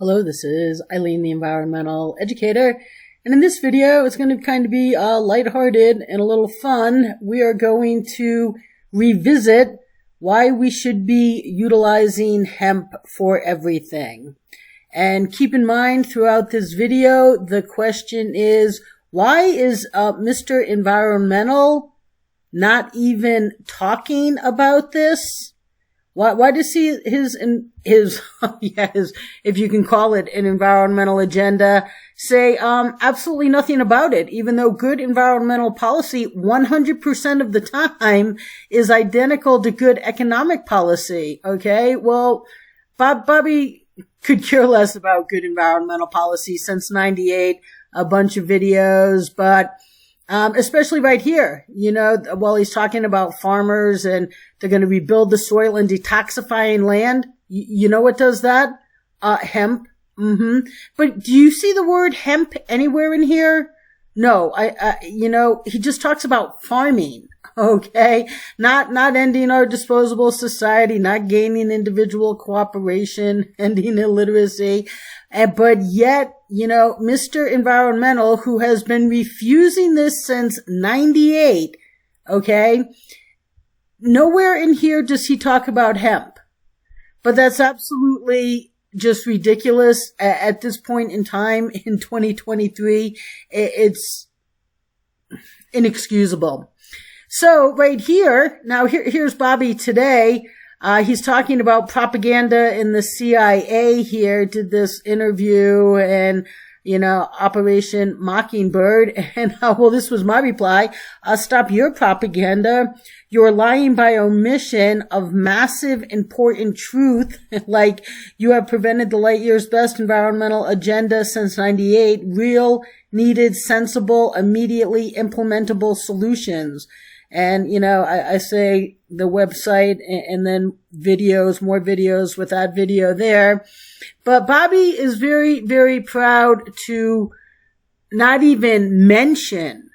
Hello, this is Eileen, the environmental educator, and in this video, it's going to kind of be lighthearted and a little fun. We are going to revisit why we should be utilizing hemp for everything. And keep in mind, throughout this video, the question is, why is Mr. Environmental not even talking about this? Why does he his if you can call it an environmental agenda, say absolutely nothing about it, even though good environmental policy 100% of the time is identical to good economic policy? Okay, well, Bobby could care less about good environmental policy since '98, a bunch of videos, but especially right here, while he's talking about farmers and they're going to rebuild the soil and detoxifying land. You know what does that? Hemp. But do you see the word hemp anywhere in here? No, he just talks about farming. Okay. Not ending our disposable society, not gaining individual cooperation, ending illiteracy. But yet, Mr. Environmental, who has been refusing this since '98, okay, nowhere in here does he talk about hemp. But that's absolutely just ridiculous at this point in time in 2023. It's inexcusable. So right here, now here's Bobby today. He's talking about propaganda in the CIA here, did this interview and, Operation Mockingbird. And, well, this was my reply. Stop your propaganda. You're lying by omission of massive important truth. Like you have prevented the light years best environmental agenda since '98. Real, needed, sensible, immediately implementable solutions. And, I say the website and then videos, more videos with that video there. But Bobby is very, very proud to not even mention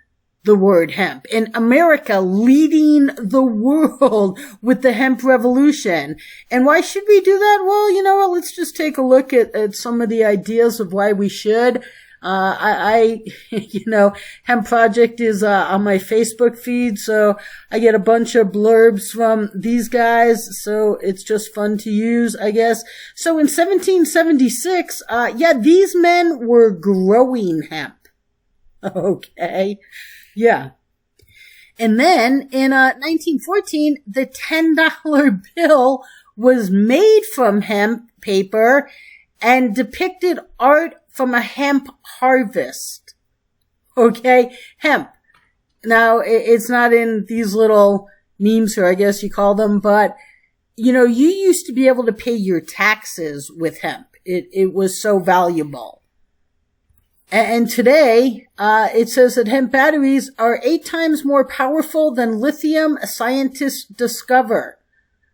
the word hemp. In America, leading the world with the hemp revolution. And why should we do that? Well, let's just take a look at some of the ideas of why we should. Hemp Project is on my Facebook feed, so I get a bunch of blurbs from these guys, so it's just fun to use, I guess. So in 1776, these men were growing hemp. Okay. Yeah. And then in 1914, the $10 bill was made from hemp paper and depicted art from a hemp harvest. Okay? Hemp. Now, it's not in these little memes here, I guess you call them, but, you used to be able to pay your taxes with hemp. It was so valuable. And today, it says that hemp batteries are 8 times more powerful than lithium scientists discover.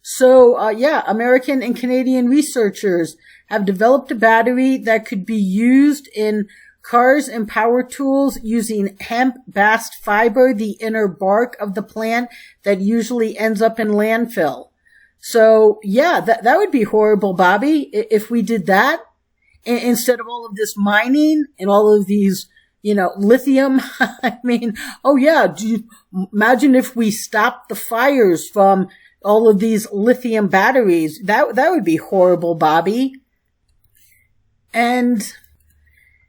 So, American and Canadian researchers have developed a battery that could be used in cars and power tools using hemp bast fiber, the inner bark of the plant that usually ends up in landfill. So, that would be horrible, Bobby, if we did that instead of all of this mining and all of these, lithium. I mean, imagine if we stopped the fires from all of these lithium batteries. That would be horrible, Bobby. And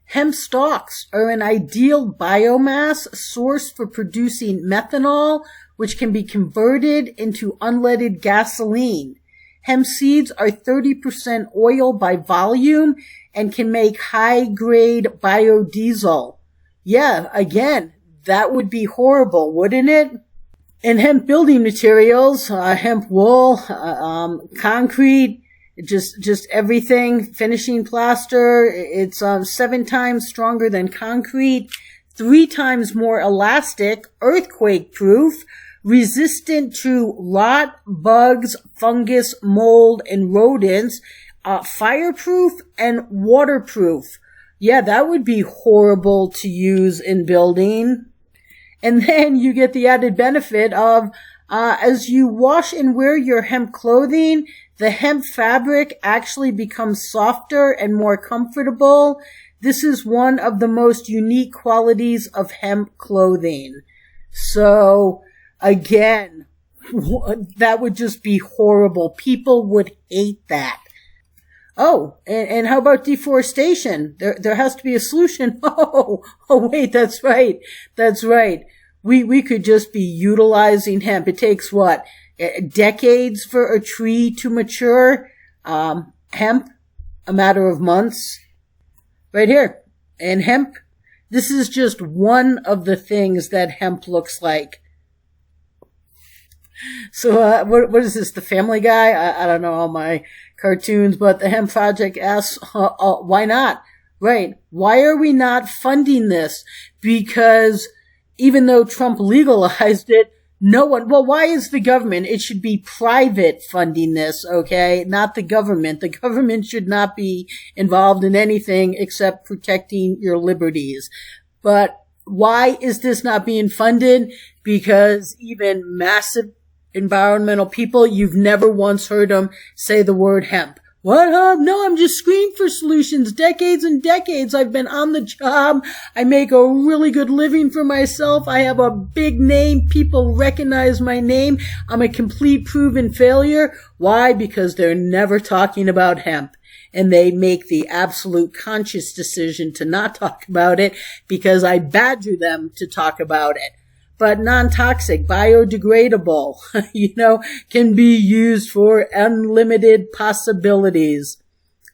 hemp stalks are an ideal biomass source for producing methanol, which can be converted into unleaded gasoline. Hemp seeds are 30% oil by volume and can make high-grade biodiesel. Yeah, again, that would be horrible, wouldn't it? And hemp building materials, hemp wool, concrete, just everything, finishing plaster. It's 7 times stronger than concrete, 3 times more elastic, earthquake proof, resistant to rot, bugs, fungus, mold, and rodents, fireproof and waterproof. Yeah, that would be horrible to use in building. And then you get the added benefit of, as you wash and wear your hemp clothing, the hemp fabric actually becomes softer and more comfortable. This is one of the most unique qualities of hemp clothing. So, again, that would just be horrible. People would hate that. Oh, and how about deforestation? There has to be a solution. Oh, wait, that's right. That's right. We could just be utilizing hemp. It takes what? Decades for a tree to mature. Hemp, a matter of months. Right here. And hemp, this is just one of the things that hemp looks like. So, what is this, the Family Guy? I don't know all my cartoons, but the Hemp Project asks, why not? Right. Why are we not funding this? Because even though Trump legalized it, no one, well, why is the government? It should be private funding this, okay? Not the government. The government should not be involved in anything except protecting your liberties. But why is this not being funded? Because even massive environmental people, you've never once heard them say the word hemp. What? No, I'm just screaming for solutions. Decades and decades I've been on the job. I make a really good living for myself. I have a big name. People recognize my name. I'm a complete proven failure. Why? Because they're never talking about hemp. And they make the absolute conscious decision to not talk about it because I badger them to talk about it. But non-toxic, biodegradable, can be used for unlimited possibilities.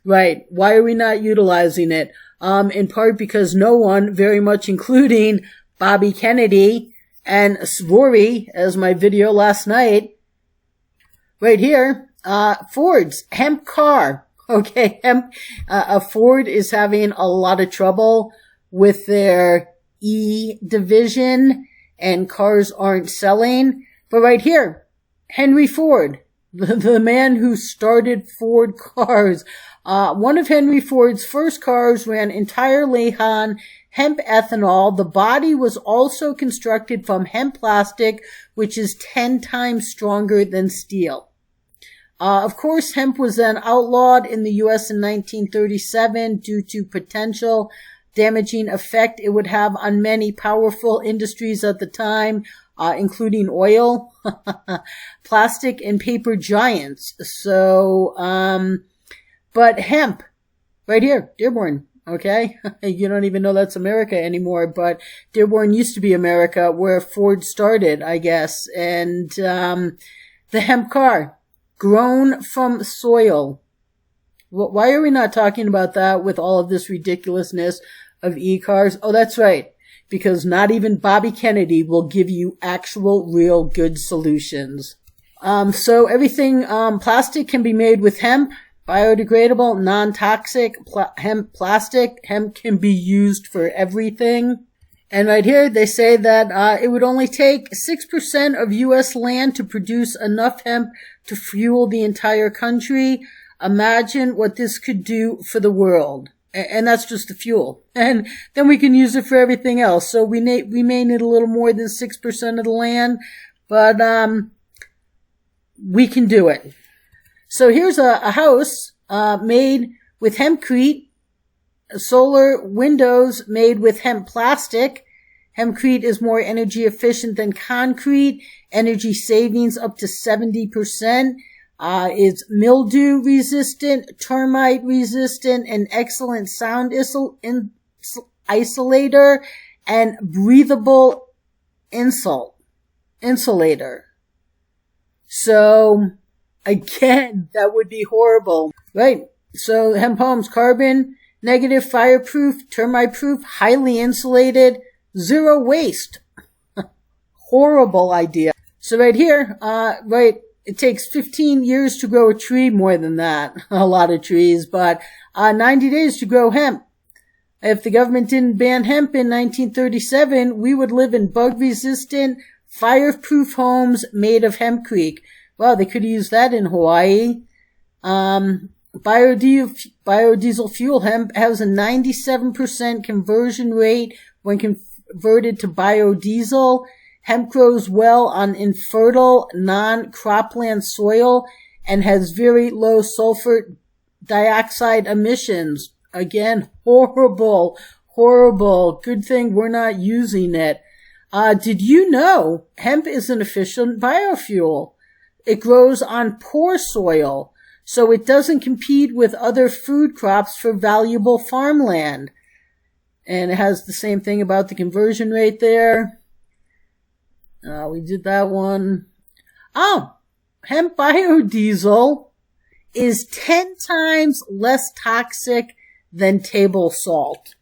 Right. Why are we not utilizing it? In part because no one, very much including Bobby Kennedy and Svory, as my video last night, right here, Ford's hemp car. Okay, hemp, Ford is having a lot of trouble with their E division, and cars aren't selling. But right here, Henry Ford, the man who started Ford cars. One of Henry Ford's first cars ran entirely on hemp ethanol. The body was also constructed from hemp plastic, which is 10 times stronger than steel. Of course, hemp was then outlawed in the U.S. in 1937 due to potential damaging effect it would have on many powerful industries at the time, including oil, plastic, and paper giants. So, but hemp, right here, Dearborn, okay? You don't even know that's America anymore, but Dearborn used to be America, where Ford started, I guess. And the hemp car, grown from soil. Why are we not talking about that with all of this ridiculousness of e-cars? Oh, that's right. Because not even Bobby Kennedy will give you actual, real, good solutions. So everything, plastic can be made with hemp, biodegradable, non-toxic, hemp plastic. Hemp can be used for everything. And right here, they say that, it would only take 6% of U.S. land to produce enough hemp to fuel the entire country. Imagine what this could do for the world. And that's just the fuel. And then we can use it for everything else. So we may need a little more than 6% of the land, but we can do it. So here's a house made with hempcrete, solar windows made with hemp plastic. Hempcrete is more energy efficient than concrete. Energy savings up to 70%. It's mildew resistant, termite resistant, an excellent sound isolator, and breathable insulator. So, again, that would be horrible. Right. So, hemp homes, carbon, negative, fireproof, termite proof, highly insulated, zero waste. Horrible idea. So right here, it takes 15 years to grow a tree, more than that, a lot of trees, but 90 days to grow hemp. If the government didn't ban hemp in 1937, we would live in bug-resistant, fireproof homes made of hempcrete. Wow, they could use that in Hawaii. Biodiesel fuel hemp has a 97% conversion rate when converted to biodiesel. Hemp grows well on infertile, non-cropland soil and has very low sulfur dioxide emissions. Again, horrible, horrible. Good thing we're not using it. Did you know hemp is an efficient biofuel? It grows on poor soil, so it doesn't compete with other food crops for valuable farmland. And it has the same thing about the conversion rate there. We did that one. Oh, hemp biodiesel is 10 times less toxic than table salt.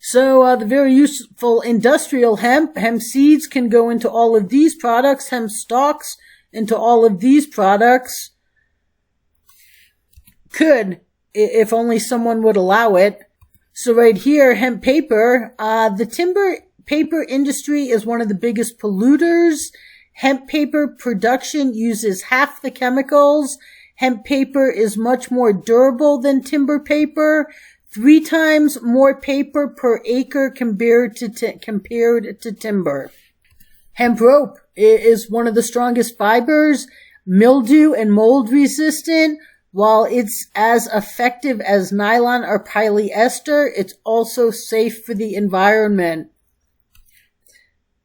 So the very useful industrial hemp seeds can go into all of these products, hemp stalks into all of these products. Could, if only someone would allow it. So right here, hemp paper, the timber paper industry is one of the biggest polluters. Hemp paper production uses half the chemicals. Hemp paper is much more durable than timber paper. 3 times more paper per acre compared to timber. Hemp rope is one of the strongest fibers, mildew and mold resistant. While it's as effective as nylon or polyester, it's also safe for the environment.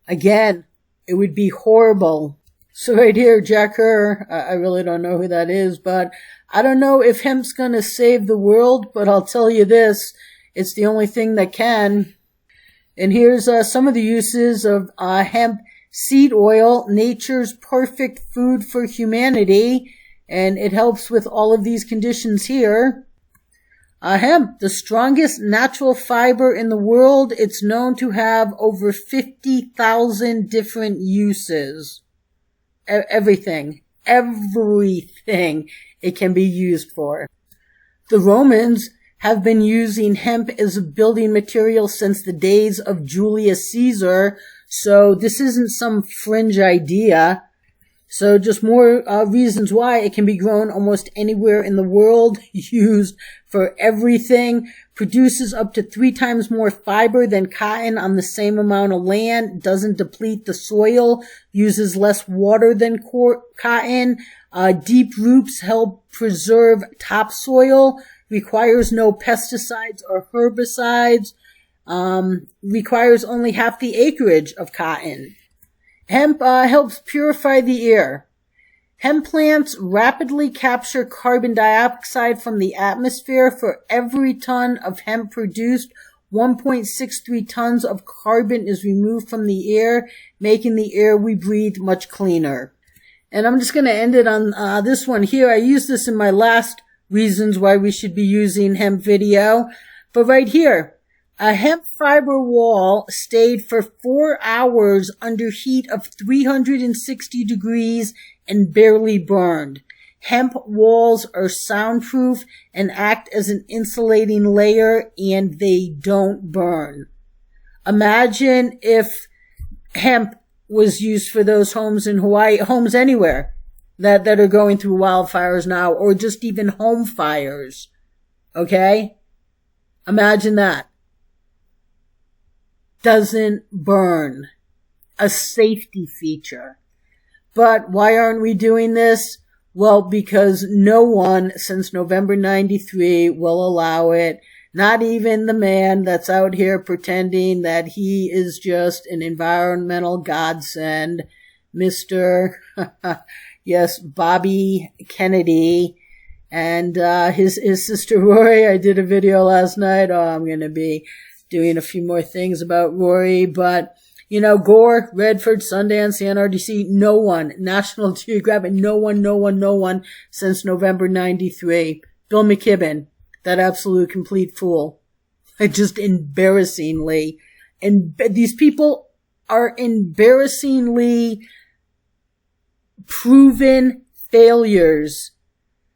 Again, it would be horrible. So right here, Jack Herr, I really don't know who that is, but I don't know if hemp's going to save the world, but I'll tell you this, it's the only thing that can. And here's some of the uses of hemp seed oil, nature's perfect food for humanity, and it helps with all of these conditions here. Hemp, the strongest natural fiber in the world, it's known to have over 50,000 different uses. Everything it can be used for. The Romans have been using hemp as a building material since the days of Julius Caesar, so this isn't some fringe idea. So just more reasons why it can be grown almost anywhere in the world, used for everything, produces up to 3 times more fiber than cotton on the same amount of land, doesn't deplete the soil, uses less water than cotton, deep roots help preserve topsoil, requires no pesticides or herbicides, requires only half the acreage of cotton. Hemp helps purify the air. Hemp plants rapidly capture carbon dioxide from the atmosphere. For every ton of hemp produced, 1.63 tons of carbon is removed from the air, making the air we breathe much cleaner. And I'm just going to end it on this one here. I used this in my last reasons why we should be using hemp video. But right here, a hemp fiber wall stayed for 4 hours under heat of 360 degrees and barely burned. Hemp walls are soundproof and act as an insulating layer, and they don't burn. Imagine if hemp was used for those homes in Hawaii, homes anywhere that are going through wildfires now, or just even home fires. Okay? Imagine that. Doesn't burn. A safety feature. But why aren't we doing this? Well, because no one since November 93 will allow it. Not even the man that's out here pretending that he is just an environmental godsend, Mr. yes, Bobby Kennedy. And his sister Rory, I did a video last night. Oh, I'm going to be doing a few more things about Rory, but, you know, Gore, Redford, Sundance, the NRDC, no one, National Geographic, no one since November 93. Bill McKibben, that absolute complete fool. Just embarrassingly. And these people are embarrassingly proven failures,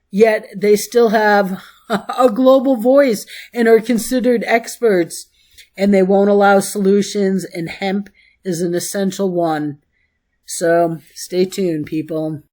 yet they still have a global voice and are considered experts. And they won't allow solutions, and hemp is an essential one. So stay tuned, people.